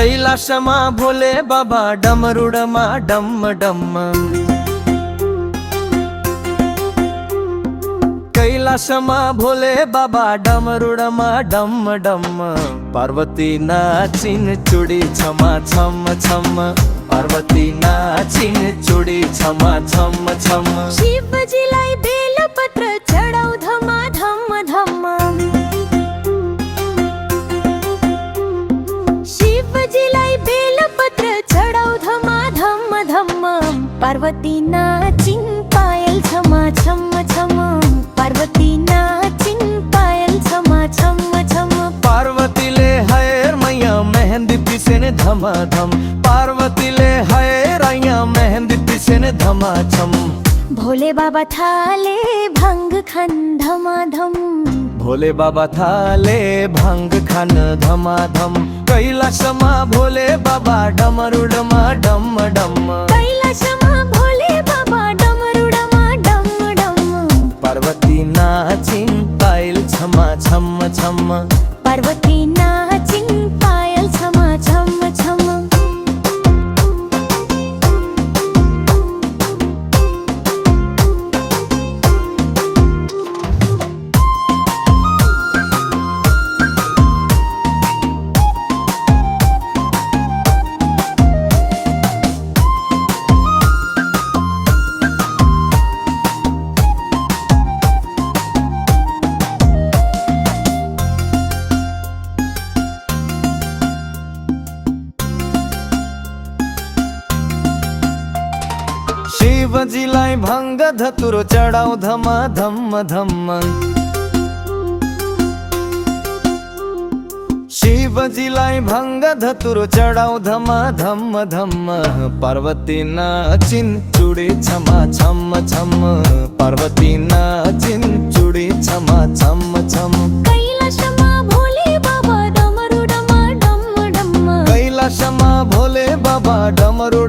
कैलाशमा भोले बाबा डमरुडमा डम डम। कैलाशमा भोले बाबा डमरुडमा डम डम। पार्वती नाचिन चुडी छमा छम छम। पार्वती नाचिन चुडी छमा छम छम। शिवजीलाई बेलपत्र चढाउ धमा धम धम। शिवजीलाई बेलपत्र चढाउ धमा धम धम। पार्वती नाचिन पायल छमा छम छम। पार्वती नाचिन पायल छमा छम छम। पार्वतीले हायर मैया मेहंदी पिसेन धमा धम। पार्वतीले हायर मैया मेहंदी पिसेन धमा छम। भोले बाबा थाले भांग खान धमाधम। भोले बाबा थाले भांग खान धमाधम। कैलाशमा भोले बाबा डमरुडमा डम डम। कैलाशमा भोले बाबा डमरुडमा डम डम। पार्वती नाचिन पायल छमा छम छम। पार्वती नाचिन पायल छमा छम छम। शिवजीलाई भंग धतुरो चढाउ धमा धम धम। शिवजीलाई भंग धतुरो चढाउ धमा धम धम। पार्वती नाचिन चुडी छमा छम छम। पार्वती नाचिन चुडी छमा छम छम। कैलाशमा भोले बाबा डमरुडमा डम डम। कैलाशमा भोले बाबा डमरु